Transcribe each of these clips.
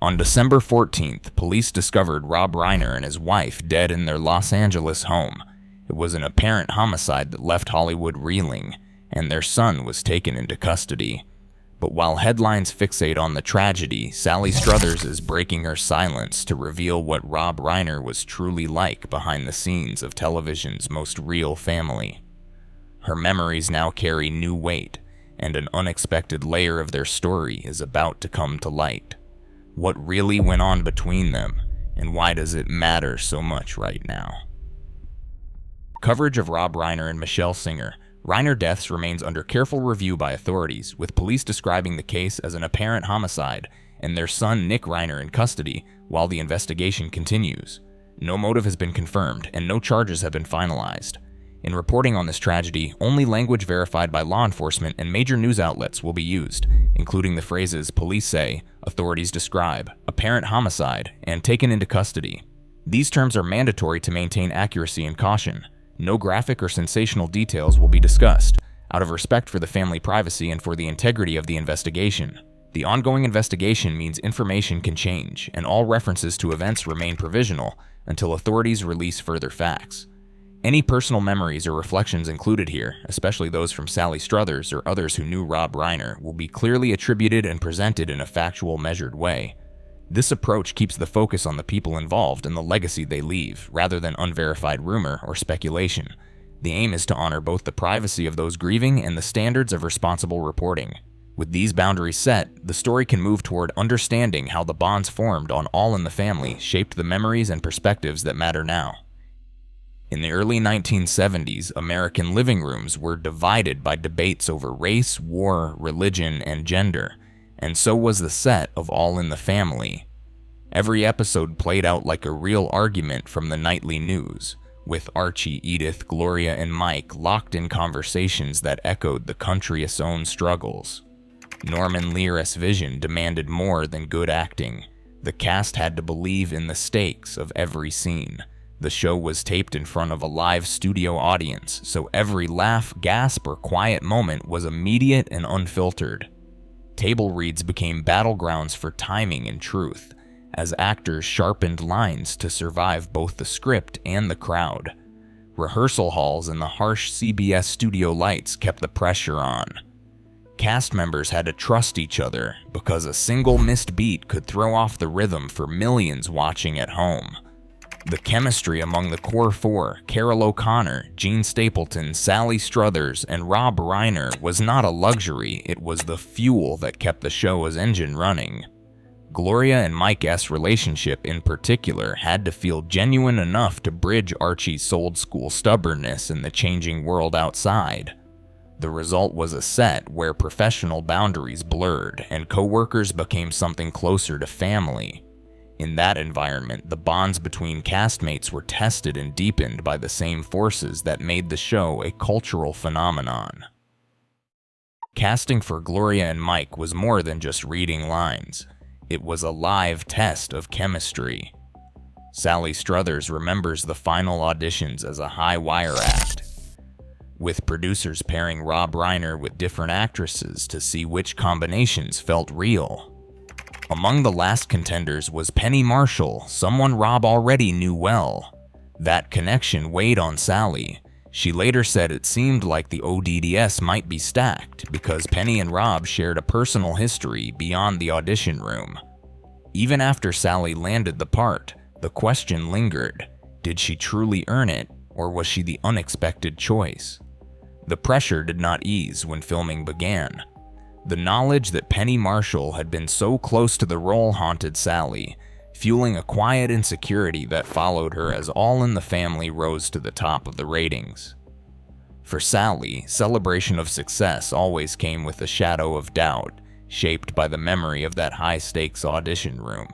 On December 14th, police discovered Rob Reiner and his wife dead in their Los Angeles home. It was an apparent homicide that left Hollywood reeling, and their son was taken into custody. But while headlines fixate on the tragedy, Sally Struthers is breaking her silence to reveal what Rob Reiner was truly like behind the scenes of television's most real family. Her memories now carry new weight, and an unexpected layer of their story is about to come to light. What really went on between them, and why does it matter so much right now? Coverage of Rob Reiner and Michelle Singer. Reiner deaths remains under careful review by authorities, with police describing the case as an apparent homicide and their son Nick Reiner in custody while the investigation continues. No motive has been confirmed and no charges have been finalized. In reporting on this tragedy, only language verified by law enforcement and major news outlets will be used, including the phrases "police say," "authorities describe," "apparent homicide," and "taken into custody." These terms are mandatory to maintain accuracy and caution. No graphic or sensational details will be discussed, out of respect for the family privacy and for the integrity of the investigation. The ongoing investigation means information can change, and all references to events remain provisional until authorities release further facts. Any personal memories or reflections included here, especially those from Sally Struthers or others who knew Rob Reiner, will be clearly attributed and presented in a factual, measured way. This approach keeps the focus on the people involved and the legacy they leave, rather than unverified rumor or speculation. The aim is to honor both the privacy of those grieving and the standards of responsible reporting. With these boundaries set, the story can move toward understanding how the bonds formed on All in the Family shaped the memories and perspectives that matter now. In the early 1970s, American living rooms were divided by debates over race, war, religion, and gender. And so was the set of All in the Family. Every episode played out like a real argument from the nightly news, with Archie, Edith, Gloria, and Mike locked in conversations that echoed the country's own struggles. Norman Lear's vision demanded more than good acting. The cast had to believe in the stakes of every scene. The show was taped in front of a live studio audience, so every laugh, gasp, or quiet moment was immediate and unfiltered. Table reads became battlegrounds for timing and truth, as actors sharpened lines to survive both the script and the crowd. Rehearsal halls and the harsh CBS studio lights kept the pressure on. Cast members had to trust each other because a single missed beat could throw off the rhythm for millions watching at home. The chemistry among the core four, Carol O'Connor, Gene Stapleton, Sally Struthers, and Rob Reiner, was not a luxury, it was the fuel that kept the show's engine running. Gloria and Mike's relationship in particular had to feel genuine enough to bridge Archie's old-school stubbornness in the changing world outside. The result was a set where professional boundaries blurred and co-workers became something closer to family. In that environment, the bonds between castmates were tested and deepened by the same forces that made the show a cultural phenomenon. Casting for Gloria and Mike was more than just reading lines. It was a live test of chemistry. Sally Struthers remembers the final auditions as a high-wire act, with producers pairing Rob Reiner with different actresses to see which combinations felt real. Among the last contenders was Penny Marshall, someone Rob already knew well. That connection weighed on Sally. She later said it seemed like the ODDS might be stacked because Penny and Rob shared a personal history beyond the audition room. Even after Sally landed the part, the question lingered. Did she truly earn it, or was she the unexpected choice? The pressure did not ease when filming began. The knowledge that Penny Marshall had been so close to the role haunted Sally, fueling a quiet insecurity that followed her as All in the Family rose to the top of the ratings. For Sally, celebration of success always came with a shadow of doubt, shaped by the memory of that high-stakes audition room.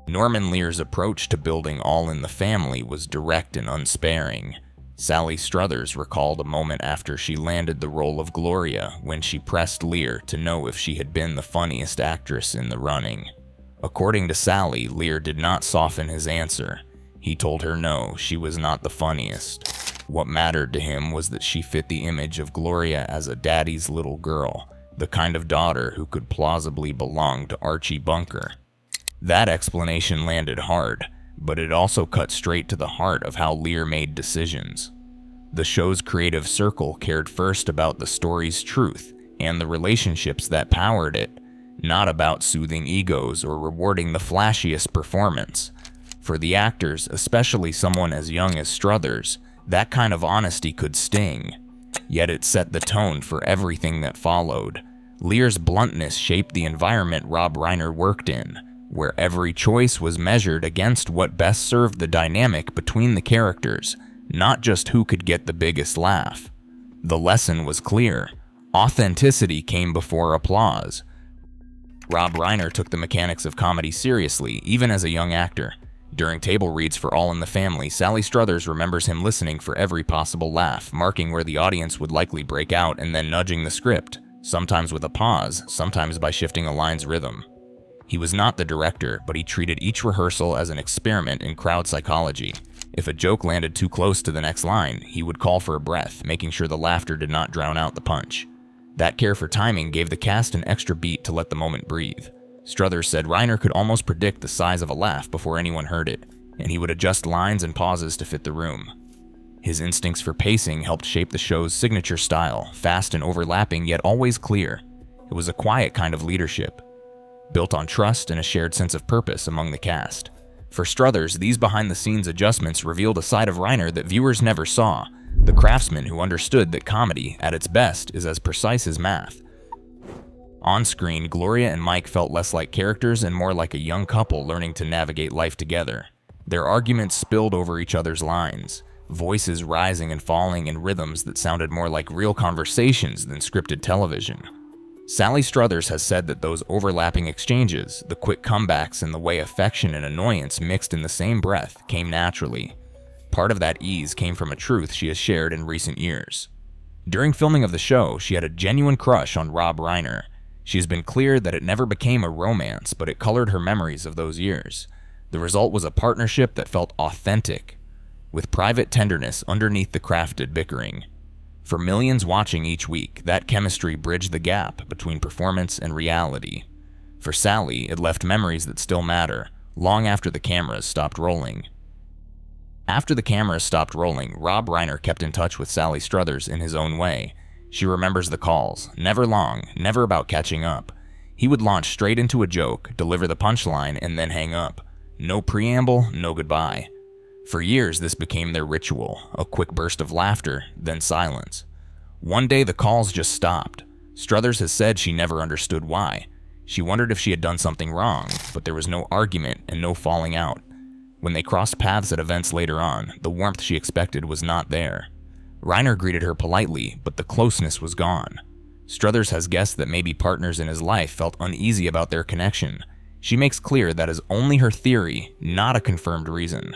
Norman Lear's approach to building All in the Family was direct and unsparing. Sally Struthers recalled a moment after she landed the role of Gloria when she pressed Lear to know if she had been the funniest actress in the running. According to Sally, Lear did not soften his answer. He told her no, she was not the funniest. What mattered to him was that she fit the image of Gloria as a daddy's little girl, the kind of daughter who could plausibly belong to Archie Bunker. That explanation landed hard, but it also cut straight to the heart of how Lear made decisions. The show's creative circle cared first about the story's truth and the relationships that powered it, not about soothing egos or rewarding the flashiest performance. For the actors, especially someone as young as Struthers, that kind of honesty could sting. Yet it set the tone for everything that followed. Lear's bluntness shaped the environment Rob Reiner worked in, where every choice was measured against what best served the dynamic between the characters, not just who could get the biggest laugh. The lesson was clear. Authenticity came before applause. Rob Reiner took the mechanics of comedy seriously, even as a young actor. During table reads for All in the Family, Sally Struthers remembers him listening for every possible laugh, marking where the audience would likely break out and then nudging the script, sometimes with a pause, sometimes by shifting a line's rhythm. He was not the director, but he treated each rehearsal as an experiment in crowd psychology. If a joke landed too close to the next line, he would call for a breath, making sure the laughter did not drown out the punch. That care for timing gave the cast an extra beat to let the moment breathe. Struthers said Reiner could almost predict the size of a laugh before anyone heard it, and he would adjust lines and pauses to fit the room. His instincts for pacing helped shape the show's signature style, fast and overlapping yet always clear. It was a quiet kind of leadership, built on trust and a shared sense of purpose among the cast. For Struthers, these behind-the-scenes adjustments revealed a side of Reiner that viewers never saw, the craftsman who understood that comedy, at its best, is as precise as math. On screen, Gloria and Mike felt less like characters and more like a young couple learning to navigate life together. Their arguments spilled over each other's lines, voices rising and falling in rhythms that sounded more like real conversations than scripted television. Sally Struthers has said that those overlapping exchanges, the quick comebacks and the way affection and annoyance mixed in the same breath, came naturally. Part of that ease came from a truth she has shared in recent years. During filming of the show, she had a genuine crush on Rob Reiner. She has been clear that it never became a romance, but it colored her memories of those years. The result was a partnership that felt authentic, with private tenderness underneath the crafted bickering. For millions watching each week, that chemistry bridged the gap between performance and reality. For Sally, it left memories that still matter, long after the cameras stopped rolling. After the cameras stopped rolling, Rob Reiner kept in touch with Sally Struthers in his own way. She remembers the calls, never long, never about catching up. He would launch straight into a joke, deliver the punchline, and then hang up. No preamble, no goodbye. For years, this became their ritual, a quick burst of laughter, then silence. One day, the calls just stopped. Struthers has said she never understood why. She wondered if she had done something wrong, but there was no argument and no falling out. When they crossed paths at events later on, the warmth she expected was not there. Reiner greeted her politely, but the closeness was gone. Struthers has guessed that maybe partners in his life felt uneasy about their connection. She makes clear that is only her theory, not a confirmed reason.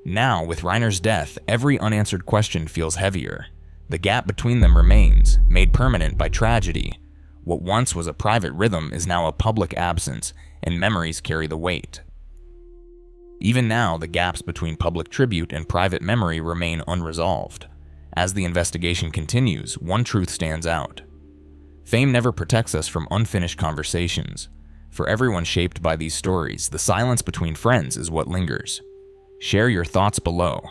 Now, with Reiner's death, every unanswered question feels heavier. The gap between them remains, made permanent by tragedy. What once was a private rhythm is now a public absence, and memories carry the weight. Even now, the gaps between public tribute and private memory remain unresolved. As the investigation continues, one truth stands out. Fame never protects us from unfinished conversations. For everyone shaped by these stories, the silence between friends is what lingers. Share your thoughts below.